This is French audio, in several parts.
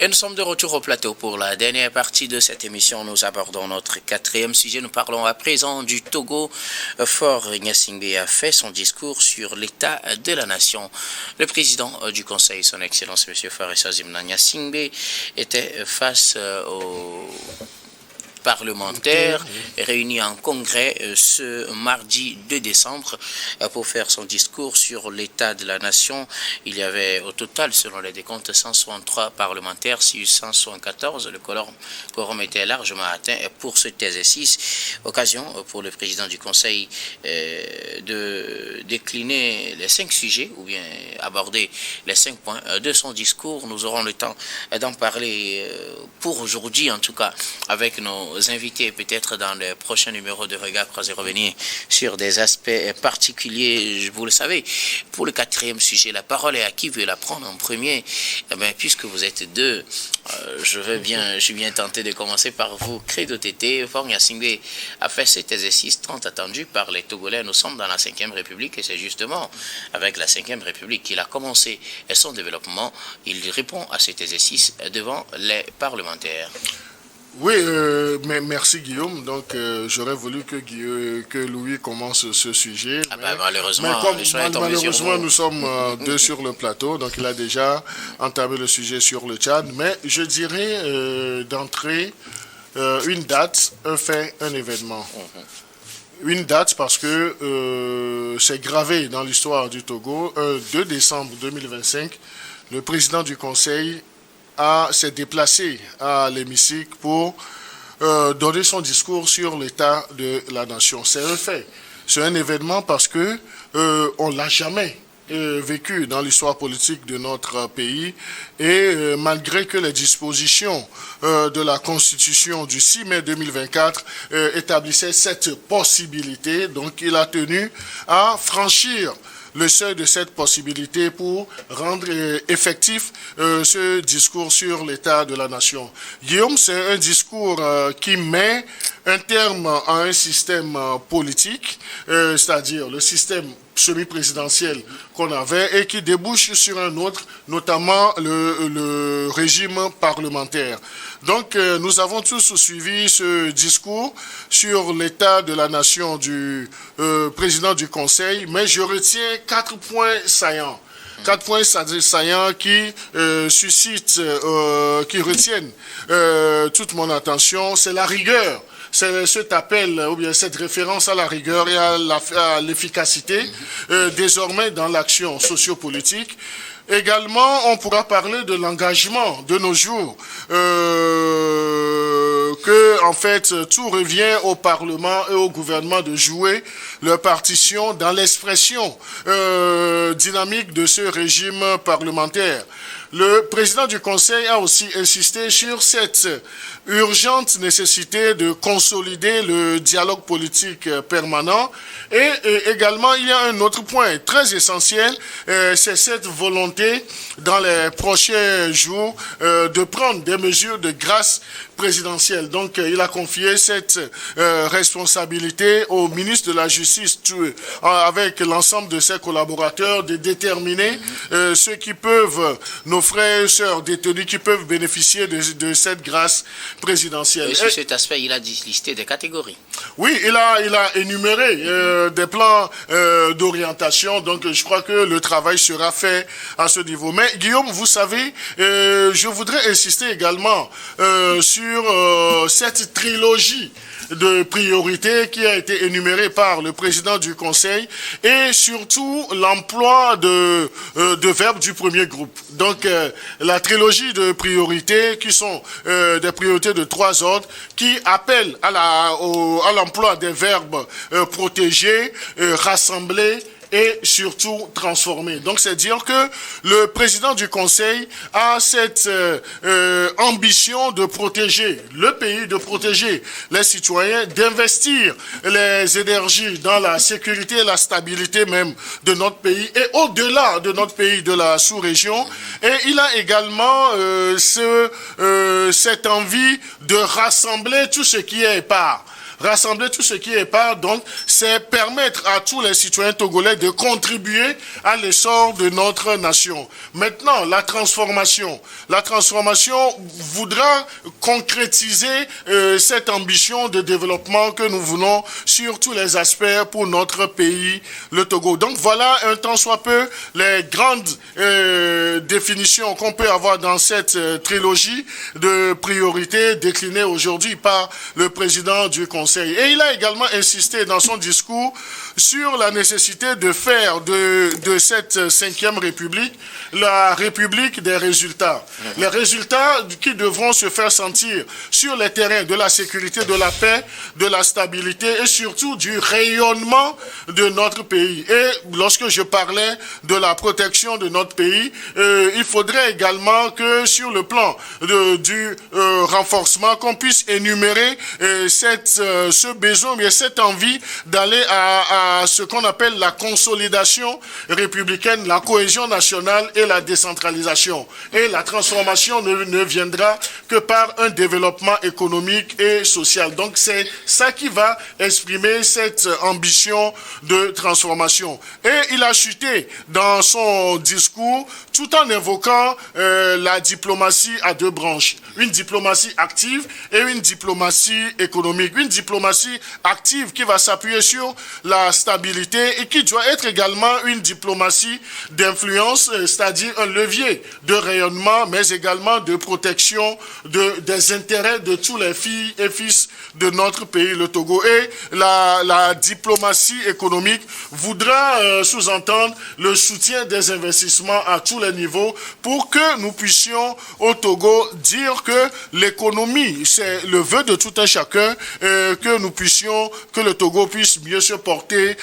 Et nous sommes de retour au plateau pour la dernière partie de cette émission. Nous abordons notre quatrième sujet. Nous parlons à présent du Togo. Faure Gnassingbé a fait son discours sur l'état de la nation. Le président du Conseil, son Excellence M. Faure Gnassingbé, était face aux parlementaires réunis en congrès ce mardi 2 décembre pour faire son discours sur l'état de la nation. Il y avait au total, selon les décomptes, 163 parlementaires, 674. Le quorum était largement atteint pour ce exercice. Occasion pour le président du Conseil de décliner les 5 sujets ou bien aborder les 5 points de son discours. Nous aurons le temps d'en parler pour aujourd'hui, en tout cas, avec nos invités, peut-être dans les prochains numéros de Regard Croisé revenir sur des aspects particuliers. Vous le savez, pour le quatrième sujet, la parole est à qui veut la prendre en premier. Eh bien, puisque vous êtes deux, je suis bien tenté de commencer par vous. Credo Tété, Faure Gnassingbé a fait cet exercice tant attendu par les Togolais. Nous sommes dans la 5e République et c'est justement avec la 5e République qu'il a commencé son développement. Il répond à cet exercice devant les parlementaires. Oui, mais merci Guillaume. Donc, j'aurais voulu que Louis commence ce sujet. Malheureusement, nous sommes deux sur le plateau. Donc, il a déjà entamé le sujet sur le Tchad. Mais je dirais d'entrée une date, un fait, un événement. Une date parce que c'est gravé dans l'histoire du Togo. 2 décembre 2025, le président du Conseil s'est déplacé à l'hémicycle pour donner son discours sur l'état de la nation. C'est un fait, c'est un événement parce que on l'a jamais vécu dans l'histoire politique de notre pays et malgré que les dispositions de la Constitution du 6 mai 2024 établissaient cette possibilité, donc il a tenu à franchir le seuil de cette possibilité pour rendre effectif ce discours sur l'état de la nation. Guillaume, c'est un discours qui met un terme à un système politique, c'est-à-dire le système semi-présidentiel qu'on avait et qui débouche sur un autre, notamment le régime parlementaire. Donc, nous avons tous suivi ce discours sur l'état de la nation du président du Conseil, mais je retiens 4 points saillants. 4 points saillants qui suscitent, qui retiennent toute mon attention. C'est la rigueur. C'est cet appel ou bien cette référence à la rigueur et à l'efficacité désormais dans l'action sociopolitique. Également, on pourra parler de l'engagement de nos jours, que en fait tout revient au Parlement et au gouvernement de jouer leur partition dans l'expression dynamique de ce régime parlementaire. Le président du Conseil a aussi insisté sur cette urgente nécessité de consolider le dialogue politique permanent. Et également, il y a un autre point très essentiel, c'est cette volonté dans les prochains jours de prendre des mesures de grâce présidentielle. Donc, il a confié cette responsabilité au ministre de la Justice avec l'ensemble de ses collaborateurs de déterminer ceux qui peuvent, nos frères et sœurs détenus qui peuvent bénéficier de cette grâce présidentielle. Et sur cet aspect, il a listé des catégories. Oui, il a énuméré des plans d'orientation. Donc, je crois que le travail sera fait à ce niveau. Mais Guillaume, vous savez, je voudrais insister également sur cette trilogie de priorités qui a été énumérée par le président du Conseil et surtout l'emploi de verbes du premier groupe. Donc, la trilogie de priorités qui sont des priorités de 3 ordres qui appellent à l'emploi des verbes protéger, rassembler et surtout transformer. Donc, c'est dire que le président du Conseil a cette ambition de protéger le pays, de protéger les citoyens, d'investir les énergies dans la sécurité et la stabilité même de notre pays et au-delà de notre pays, de la sous-région. Et il a également cette envie de rassembler tout ce qui est épars. rassembler tout ce qui est part, donc c'est permettre à tous les citoyens togolais de contribuer à l'essor de notre nation. Maintenant, la transformation voudra concrétiser cette ambition de développement que nous voulons sur tous les aspects pour notre pays, le Togo. Donc voilà un tant soit peu les grandes définitions qu'on peut avoir dans cette trilogie de priorités déclinées aujourd'hui par le président du Conseil. Et il a également insisté dans son discours sur la nécessité de faire de cette 5e République la République des résultats. Les résultats qui devront se faire sentir sur les terrains de la sécurité, de la paix, de la stabilité et surtout du rayonnement de notre pays. Et lorsque je parlais de la protection de notre pays, il faudrait également que sur le plan du renforcement, qu'on puisse énumérer ce besoin, mais cette envie d'aller à ce qu'on appelle la consolidation républicaine, la cohésion nationale et la décentralisation. Et la transformation ne viendra que par un développement économique et social. Donc c'est ça qui va exprimer cette ambition de transformation. Et il a chuté dans son discours tout en évoquant la diplomatie à 2 branches. Une diplomatie active et une diplomatie économique. Une diplomatie active qui va s'appuyer sur la stabilité et qui doit être également une diplomatie d'influence, c'est-à-dire un levier de rayonnement, mais également de protection des intérêts de tous les filles et fils de notre pays, le Togo. Et la diplomatie économique voudra sous-entendre le soutien des investissements à tous les niveaux pour que nous puissions au Togo dire que l'économie, c'est le vœu de tout un chacun, que le Togo puisse mieux se porter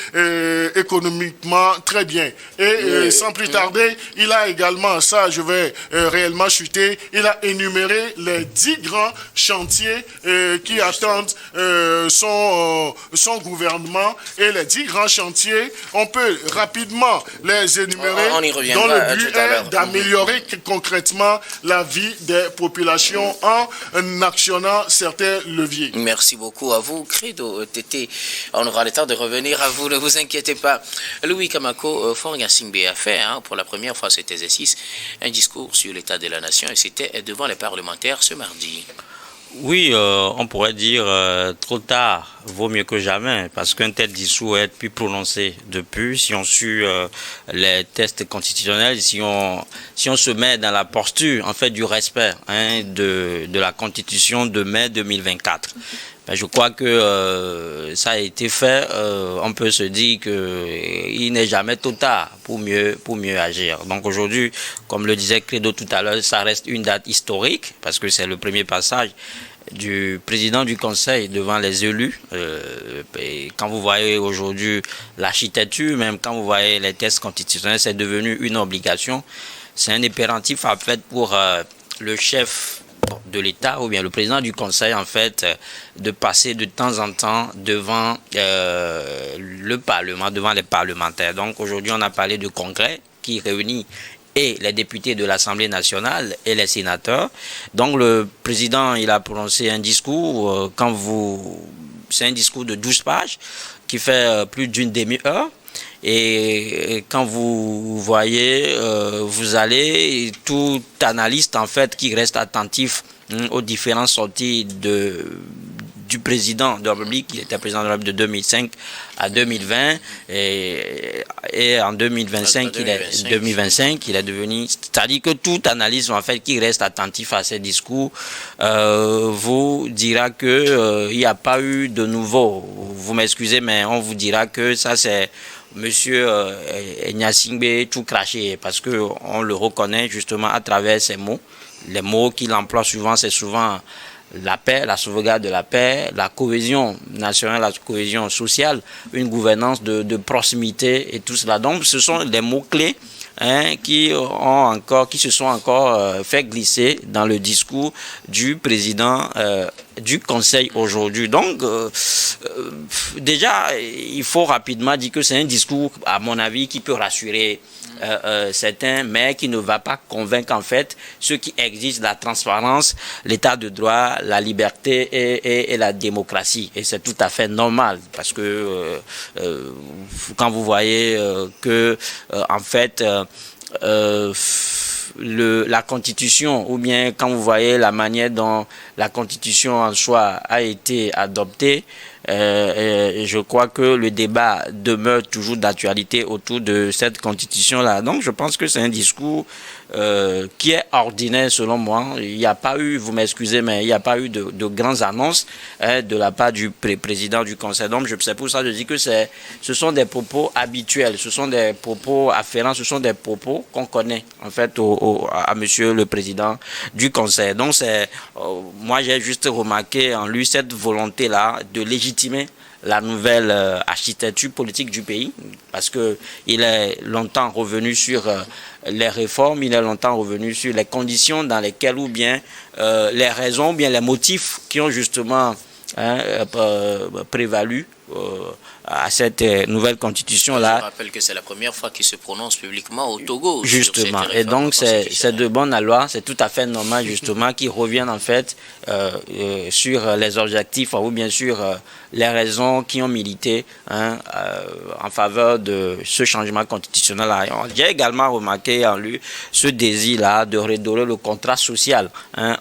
économiquement très bien. Et sans plus tarder, il a également, ça je vais réellement chuter, il a énuméré les 10 grands chantiers qui attendent son gouvernement. Et les 10 grands chantiers, on peut rapidement les énumérer dans le but d'améliorer concrètement la vie des populations en actionnant certains leviers. Merci beaucoup à vous, Credo Tété. On aura le temps de revenir à vous, ne vous inquiétez pas. Louis Kamako, Faure Gnassingbé a fait, pour la première fois cet exercice, un discours sur l'état de la nation et c'était devant les parlementaires ce mardi. Oui, on pourrait dire trop tard, vaut mieux que jamais, parce qu'un tel discours est plus prononcé depuis, si on suit les tests constitutionnels, si on se met dans la posture en fait du respect de la Constitution de mai 2024. Ben, je crois que ça a été fait, on peut se dire qu'il n'est jamais trop tard pour mieux agir. Donc aujourd'hui, comme le disait Credo tout à l'heure, ça reste une date historique, parce que c'est le premier passage du président du Conseil devant les élus. Et quand vous voyez aujourd'hui l'architecture, même quand vous voyez les tests constitutionnels, c'est devenu une obligation. C'est un impératif en fait pour le chef de l'État ou bien le président du Conseil en fait de passer de temps en temps devant le Parlement, devant les parlementaires. Donc aujourd'hui on a parlé de congrès qui réunit et les députés de l'Assemblée nationale et les sénateurs. Donc le président il a prononcé un discours, c'est un discours de 12 pages qui fait plus d'une demi-heure. Et quand vous voyez, vous allez, tout analyste en fait qui reste attentif aux différentes sorties du président de la République, qui était président de la République de 2005 à 2020 et en 2025 il est devenu, c'est-à-dire que tout analyste en fait qui reste attentif à ces discours vous dira que il n'y a pas eu de nouveau. Vous m'excusez, mais on vous dira que ça c'est Monsieur Gnassingbé tout craché, parce que on le reconnaît justement à travers ses mots. Les mots qu'il emploie souvent, c'est souvent la paix, la sauvegarde de la paix, la cohésion nationale, la cohésion sociale, une gouvernance de proximité et tout cela. Donc ce sont les mots-clés qui se sont encore fait glisser dans le discours du président du Conseil aujourd'hui. Donc déjà, il faut rapidement dire que c'est un discours, à mon avis, qui peut rassurer certains, mais qui ne va pas convaincre en fait ceux qui exigent la transparence, l'état de droit, la liberté et la démocratie. Et c'est tout à fait normal parce que quand vous voyez que en fait la Constitution, ou bien quand vous voyez la manière dont la Constitution en soi a été adoptée, je crois que le débat demeure toujours d'actualité autour de cette Constitution-là. Donc je pense que c'est un discours qui est ordinaire selon moi. Il n'y a pas eu, vous m'excusez, mais il n'y a pas eu de grandes annonces de la part du président du Conseil. Donc c'est pour ça que je dis que ce sont des propos habituels, ce sont des propos afférents, ce sont des propos qu'on connaît en fait à monsieur le président du Conseil. Donc moi j'ai juste remarqué en lui cette volonté-là de légitimer la nouvelle architecture politique du pays, parce que il est longtemps revenu sur les réformes, il est longtemps revenu sur les conditions dans lesquelles, ou bien les raisons, ou bien les motifs qui ont justement prévalu à cette nouvelle constitution-là. Je rappelle que c'est la première fois qu'il se prononce publiquement au Togo. Justement. Et donc, c'est de bonne loi, c'est tout à fait normal, justement, qu'ils reviennent en fait sur les objectifs ou bien sûr les raisons qui ont milité en faveur de ce changement constitutionnel-là. J'ai également remarqué en lui ce désir-là de redorer le contrat social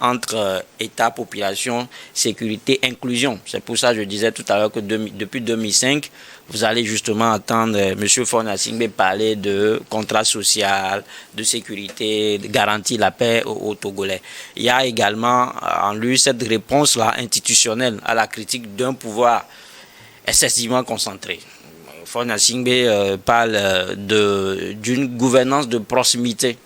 entre État, population, sécurité, inclusion. C'est pour ça que je disais tout à l'heure que depuis 2005, vous allez justement entendre M. Faure Gnassingbé parler de contrat social, de sécurité, de garantir la paix aux Togolais. Il y a également en lui cette réponse-là institutionnelle à la critique d'un pouvoir excessivement concentré. Faure Gnassingbé parle d'une gouvernance de proximité.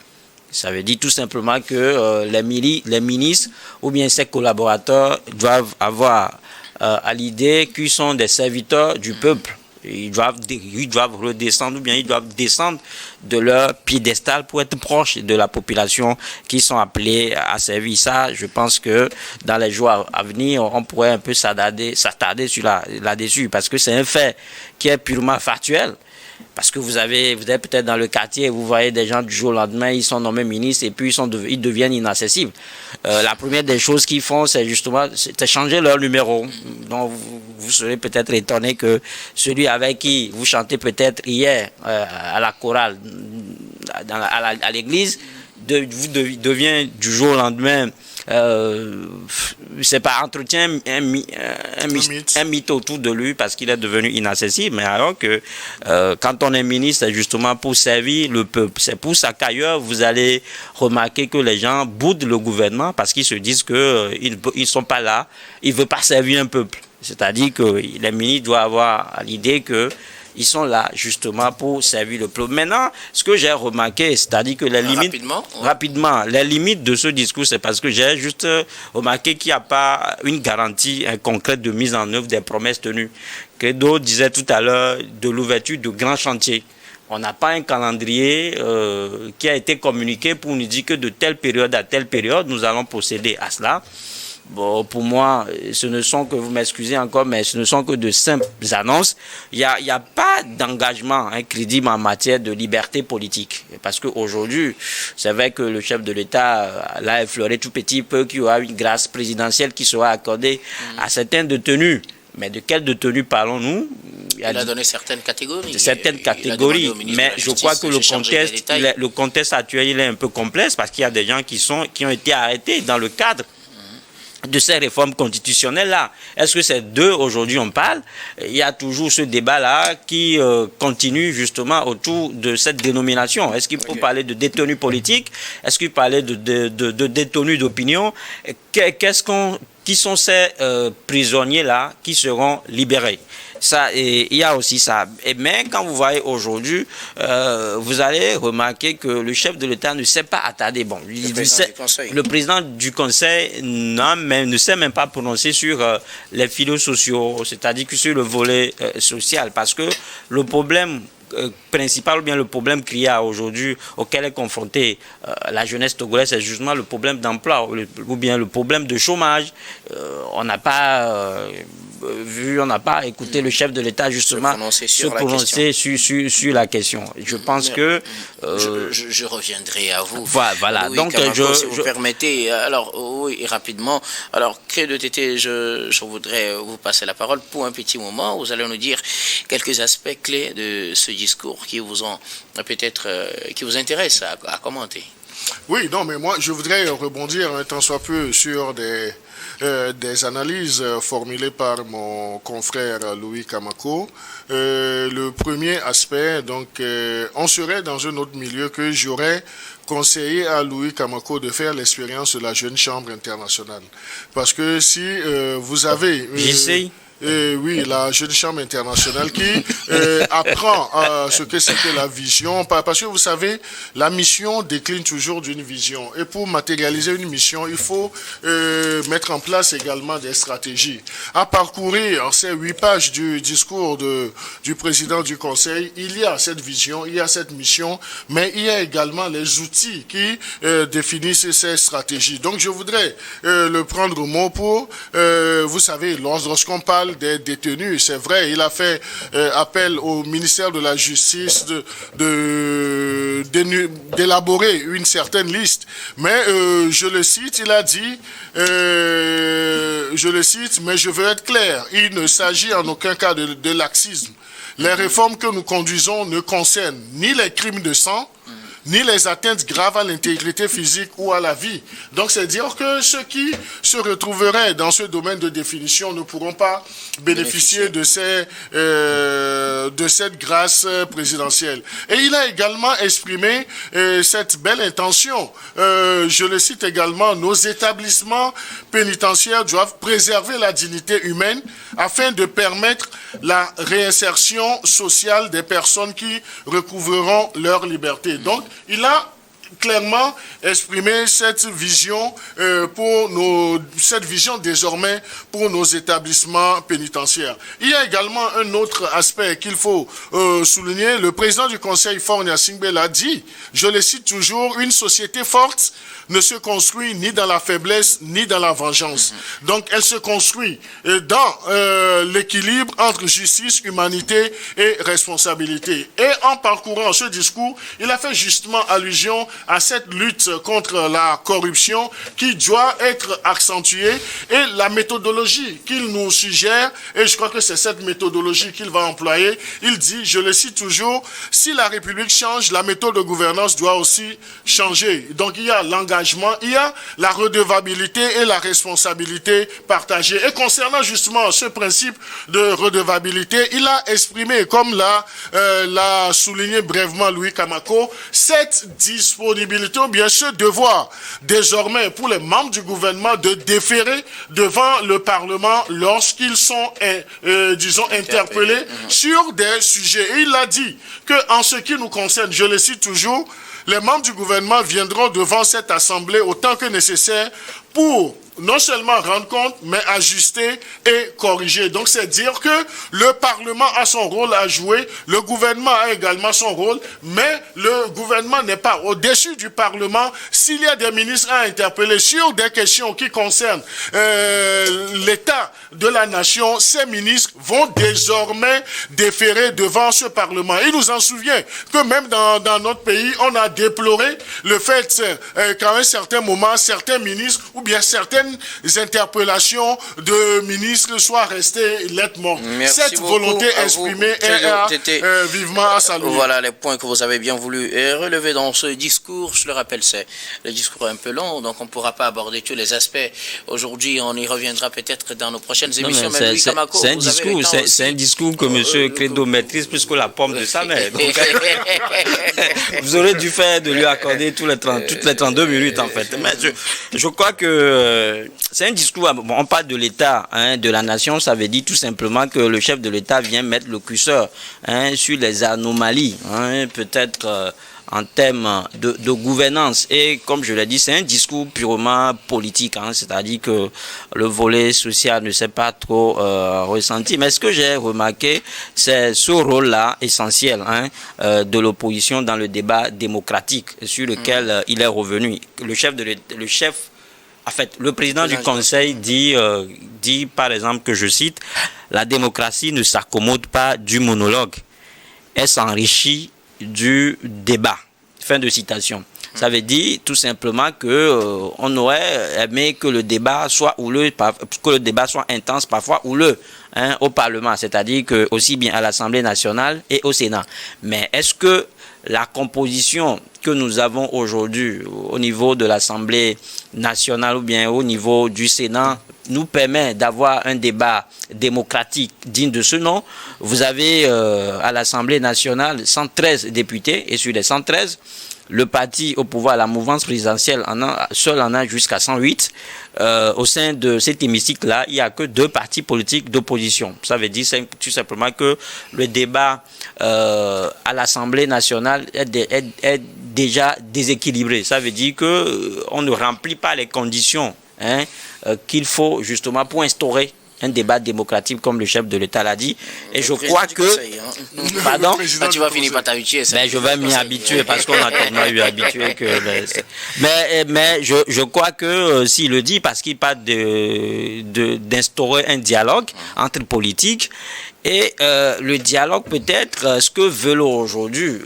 Ça veut dire tout simplement que les ministres ou bien ses collaborateurs doivent avoir à l'idée qu'ils sont des serviteurs du peuple. Ils doivent redescendre, ou bien ils doivent descendre de leur piédestal pour être proches de la population qui sont appelés à servir. Ça, je pense que dans les jours à venir, on pourrait un peu s'attarder là-dessus, parce que c'est un fait qui est purement factuel. Parce que vous êtes peut-être dans le quartier, vous voyez des gens du jour au lendemain, ils sont nommés ministres et puis ils deviennent inaccessibles. La première des choses qu'ils font, c'est justement changer leur numéro. Donc vous serez peut-être étonné que celui avec qui vous chantez peut-être hier à la chorale, à l'église, devient du jour au lendemain, c'est pas entretien un mythe autour de lui parce qu'il est devenu inaccessible, mais alors que quand on est ministre, c'est justement pour servir le peuple. C'est pour ça qu'ailleurs vous allez remarquer que les gens boudent le gouvernement parce qu'ils se disent que ils sont pas là, ils veulent pas servir un peuple. C'est-à-dire que les ministres doivent avoir l'idée que ils sont là justement pour servir le peuple. Maintenant, ce que j'ai remarqué, c'est-à-dire que les limites... Rapidement, les limites de ce discours, c'est parce que j'ai juste remarqué qu'il n'y a pas une garantie concrète de mise en œuvre des promesses tenues. Que d'autres disaient tout à l'heure de l'ouverture de grands chantiers. On n'a pas un calendrier qui a été communiqué pour nous dire que de telle période à telle période, nous allons procéder à cela. Bon, pour moi, ce ne sont que, vous m'excusez encore, mais ce ne sont que de simples annonces. Il y a pas d'engagement crédible en matière de liberté politique. Parce qu'aujourd'hui, c'est vrai que le chef de l'État l'a effleuré tout petit peu qu'il y aura une grâce présidentielle qui sera accordée à certains détenus. Mais de quelle détenus parlons-nous? Il a donné certaines catégories. Certaines catégories, mais je crois que le contexte actuel il est un peu complexe parce qu'il y a des gens qui ont été arrêtés dans le cadre de ces réformes constitutionnelles-là. Est-ce que c'est d'eux aujourd'hui on parle? Il y a toujours ce débat-là qui continue justement autour de cette dénomination. Est-ce qu'il faut parler de détenus politiques? Est-ce qu'il faut parler de détenus d'opinion? Qui sont ces prisonniers-là qui seront libérés? Ça, et il y a aussi ça. Mais quand vous voyez aujourd'hui, vous allez remarquer que le chef de l'État ne s'est pas attardé. Bon, le président du Conseil ne s'est même pas prononcé sur les filets sociaux, c'est-à-dire que sur le volet social, parce que le problème principal, ou bien le problème qu'il y a aujourd'hui auquel est confrontée la jeunesse togolaise, c'est justement le problème d'emploi ou bien le problème de chômage. On n'a pas vu on n'a pas écouté le chef de l'État justement se prononcer sur la question. Je pense que... je reviendrai à vous. Voilà. Oui, donc, Kamako, si vous permettez, alors oui, rapidement. Alors, Credo Tété, je voudrais vous passer la parole pour un petit moment. Vous allez nous dire quelques aspects clés de ce discours qui vous ont peut-être, qui vous intéressent à commenter. Oui, non, mais moi, je voudrais rebondir un tant soit peu sur des analyses formulées par mon confrère Louis Kamako. Le premier aspect, donc, on serait dans un autre milieu que j'aurais conseillé à Louis Kamako de faire l'expérience de la Jeune Chambre internationale. Parce que si vous avez... J'essaye. Oui, la Jeune Chambre internationale qui apprend ce que c'est que la vision. Parce que vous savez, la mission décline toujours d'une vision. Et pour matérialiser une mission, il faut mettre en place également des stratégies. À parcourir ces 8 pages du discours du président du Conseil, il y a cette vision, il y a cette mission, mais il y a également les outils qui définissent ces stratégies. Donc je voudrais le prendre au mot pour, vous savez, lorsqu'on parle des détenus, c'est vrai, il a fait appel au ministère de la Justice d'élaborer une certaine liste. Mais je le cite, il a dit, je le cite, mais je veux être clair, il ne s'agit en aucun cas de laxisme. Les réformes que nous conduisons ne concernent ni les crimes de sang, ni les atteintes graves à l'intégrité physique ou à la vie. Donc, c'est dire que ceux qui se retrouveraient dans ce domaine de définition ne pourront pas bénéficier de cette grâce présidentielle. Et il a également exprimé cette belle intention. Je le cite également, nos établissements pénitentiaires doivent préserver la dignité humaine afin de permettre la réinsertion sociale des personnes qui recouvreront leur liberté. Donc, il a clairement exprimé cette vision cette vision désormais pour nos établissements pénitentiaires. Il y a également un autre aspect qu'il faut souligner. Le président du Conseil, Faure Gnassingbé, l'a dit, je le cite toujours, une société forte ne se construit ni dans la faiblesse ni dans la vengeance. Donc elle se construit dans l'équilibre entre justice, humanité et responsabilité. Et en parcourant ce discours, il a fait justement allusion à cette lutte contre la corruption qui doit être accentuée et la méthodologie qu'il nous suggère, et je crois que c'est cette méthodologie qu'il va employer. Il dit, je le cite toujours, si la République change, la méthode de gouvernance doit aussi changer. Donc il y a l'engagement, il y a la redevabilité et la responsabilité partagée. Et concernant justement ce principe de redevabilité, il a exprimé, comme l'a souligné brièvement Louis Kamako, cette disponibilité ou bien ce devoir désormais pour les membres du gouvernement de déférer devant le Parlement lorsqu'ils sont, disons, interpellés sur des sujets. Et il a dit qu'en ce qui nous concerne, je le cite toujours, les membres du gouvernement viendront devant cette assemblée autant que nécessaire pour non seulement rendre compte, mais ajuster et corriger. Donc, c'est dire que le Parlement a son rôle à jouer, le gouvernement a également son rôle, mais le gouvernement n'est pas au-dessus du Parlement. S'il y a des ministres à interpeller sur des questions qui concernent l'état de la nation, ces ministres vont désormais déférer devant ce Parlement. Il nous en souvient que même dans notre pays, on a déploré le fait qu'à un certain moment, certains ministres ou bien certaines interpellations de ministres soient restées lettres mortes. Cette volonté exprimée est vivement à saluer. Voilà les points que vous avez bien voulu relever dans ce discours. Je le rappelle, c'est le discours un peu long, donc on ne pourra pas aborder tous les aspects. Aujourd'hui, on y reviendra peut-être dans nos prochaines émissions. C'est un discours que M. Credo maîtrise plus que la pomme de sa mère. Donc, vous aurez dû faire de lui accorder toutes les 32 minutes en fait. Mais je crois que c'est un discours, on parle de l'État, de la nation, ça veut dire tout simplement que le chef de l'État vient mettre le curseur sur les anomalies, peut-être en termes de gouvernance. Et comme je l'ai dit, c'est un discours purement politique, c'est-à-dire que le volet social ne s'est pas trop ressenti. Mais ce que j'ai remarqué, c'est ce rôle-là essentiel de l'opposition dans le débat démocratique sur lequel il est revenu. Le chef En fait, le président du Conseil dit par exemple que je cite, la démocratie ne s'accommode pas du monologue, elle s'enrichit du débat. Fin de citation. Ça veut dire tout simplement que on aurait aimé que le débat soit houleux, que le débat soit intense, parfois houleux, au Parlement, c'est-à-dire que aussi bien à l'Assemblée nationale et au Sénat. Mais est-ce que la composition que nous avons aujourd'hui au niveau de l'Assemblée nationale ou bien au niveau du Sénat nous permet d'avoir un débat démocratique digne de ce nom? Vous avez à l'Assemblée nationale 113 députés et sur les 113, le parti au pouvoir, la mouvance présidentielle, seul en a jusqu'à 108. Au sein de cet hémicycle-là, il n'y a que 2 partis politiques d'opposition. Ça veut dire tout simplement que le débat à l'Assemblée nationale est déjà déséquilibré. Ça veut dire qu'on ne remplit pas les conditions qu'il faut justement pour instaurer un débat démocratique comme le chef de l'État l'a dit. Et je crois que... Pardon? Tu vas finir par t'habituer. Ben, je vais m'y habituer parce qu'on a tellement eu habitué que... Mais je crois que s'il le dit, parce qu'il parle d'instaurer un dialogue entre politiques, et le dialogue peut-être, ce que veut aujourd'hui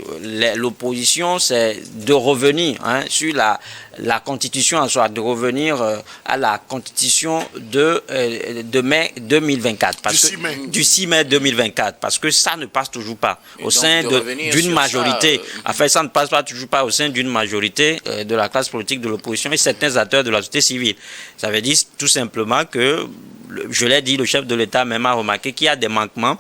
l'opposition, c'est de revenir sur la constitution en soi, de revenir à la constitution de mai 2024. Du 6 mai 2024, parce que ça ne passe toujours pas au sein d'une majorité. En fait, ça ne passe pas toujours pas au sein d'une majorité de la classe politique de l'opposition et certains acteurs de la société civile. Ça veut dire tout simplement que, je l'ai dit, le chef de l'État même a remarqué qu'il y a des manquements,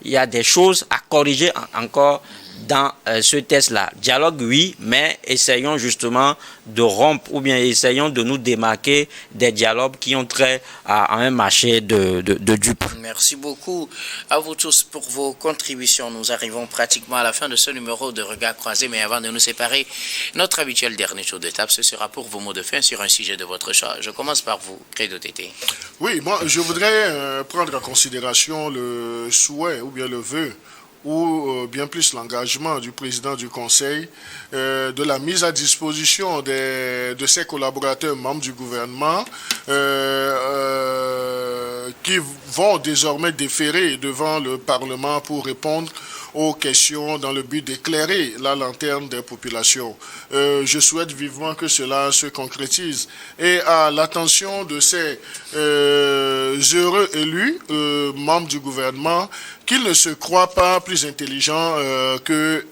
il y a des choses à corriger encore dans ce test-là. Dialogue, oui, mais essayons justement de rompre ou bien essayons de nous démarquer des dialogues qui ont trait à un marché de dupes. Merci beaucoup à vous tous pour vos contributions. Nous arrivons pratiquement à la fin de ce numéro de Regard Croisé, mais avant de nous séparer, notre habituel dernier tour de table, ce sera pour vos mots de fin sur un sujet de votre choix. Je commence par vous, Credo Tété. Oui, moi, je voudrais prendre en considération le souhait ou bien le vœu ou bien plus l'engagement du président du Conseil de la mise à disposition de ses collaborateurs membres du gouvernement qui vont désormais déférer devant le Parlement pour répondre aux questions dans le but d'éclairer la lanterne des populations. Je souhaite vivement que cela se concrétise. Et à l'attention de ces heureux élus, membres du gouvernement, qu'ils ne se croient pas plus intelligents que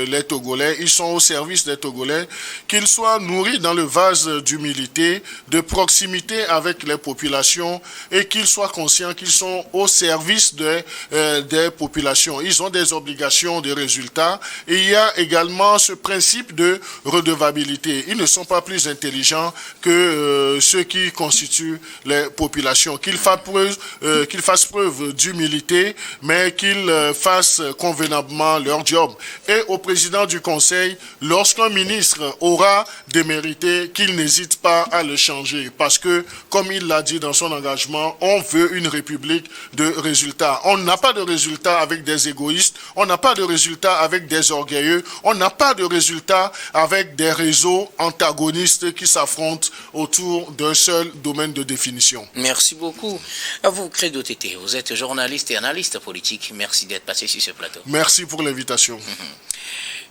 les Togolais. Ils sont au service des Togolais, qu'ils soient nourris dans le vase d'humilité, de proximité avec les populations et qu'ils soient conscients qu'ils sont au service des populations. Ils ont des obligations de résultats et il y a également ce principe de redevabilité. Ils ne sont pas plus intelligents que ceux qui constituent les populations. Qu'ils fassent preuve d'humilité, mais qu'ils fassent convenablement leur job. Et au président du Conseil, lorsqu'un ministre aura démérité, qu'il n'hésite pas à le changer. Parce que, comme il l'a dit dans son engagement, on veut une république de résultats. On n'a pas de résultats avec des égoïstes, on n'a pas de résultats avec des orgueilleux, on n'a pas de résultats avec des réseaux antagonistes qui s'affrontent autour d'un seul domaine de définition. Merci beaucoup. À vous, Credo Tété, vous êtes journaliste et analyste politique. Merci d'être passé sur ce plateau. Merci pour l'invitation.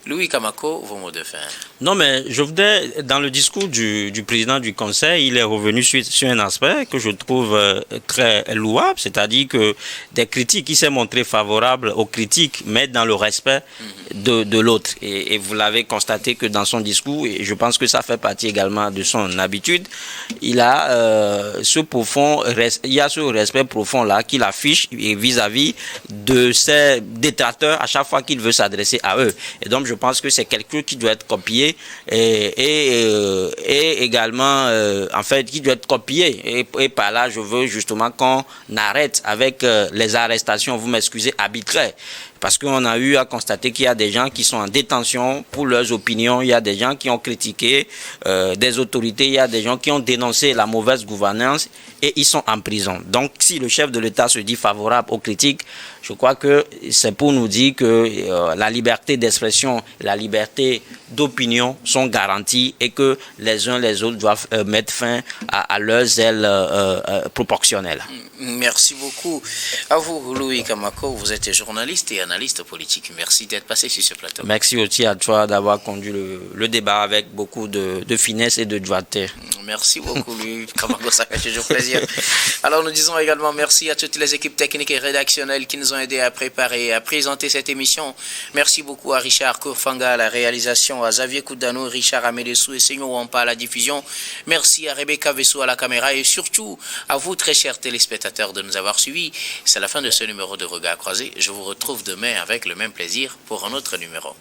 Louis Kamako, vos mots de fin. Non, mais je voudrais, dans le discours du président du Conseil, il est revenu sur un aspect que je trouve très louable, c'est-à-dire que des critiques, il s'est montré favorable aux critiques, mais dans le respect de l'autre. Et vous l'avez constaté que dans son discours, et je pense que ça fait partie également de son habitude, il a il y a ce respect profond-là qu'il affiche vis-à-vis de ses détracteurs à chaque fois qu'il veut s'adresser à eux. Et donc, je pense que c'est quelque chose qui doit être copié et également, en fait, qui doit être copié. Et par là, je veux justement qu'on arrête avec les arrestations, vous m'excusez, arbitraires. Parce qu'on a eu à constater qu'il y a des gens qui sont en détention pour leurs opinions, il y a des gens qui ont critiqué des autorités, il y a des gens qui ont dénoncé la mauvaise gouvernance et ils sont en prison. Donc si le chef de l'État se dit favorable aux critiques, Je crois que c'est pour nous dire que la liberté d'expression, la liberté d'opinion sont garanties et que les uns les autres doivent mettre fin à leurs zèle proportionnel. Merci beaucoup à vous, Louis Kamako. Vous êtes journaliste et analyste politique. Merci d'être passé sur ce plateau. Merci aussi à toi d'avoir conduit le débat avec beaucoup de finesse et de droiture. Merci beaucoup, Louis Kamako. Ça fait toujours plaisir. Alors, nous disons également merci à toutes les équipes techniques et rédactionnelles qui nous ont aidés à préparer et à présenter cette émission. Merci beaucoup à Richard Kourfanga à la réalisation, à Xavier Koudano, Richard Amédessou et Seigneur Wampa à la diffusion. Merci à Rebecca Vessou à la caméra et surtout à vous, très chers téléspectateurs, de nous avoir suivis. C'est la fin de ce numéro de Regard Croisé. Je vous retrouve demain avec le même plaisir pour un autre numéro.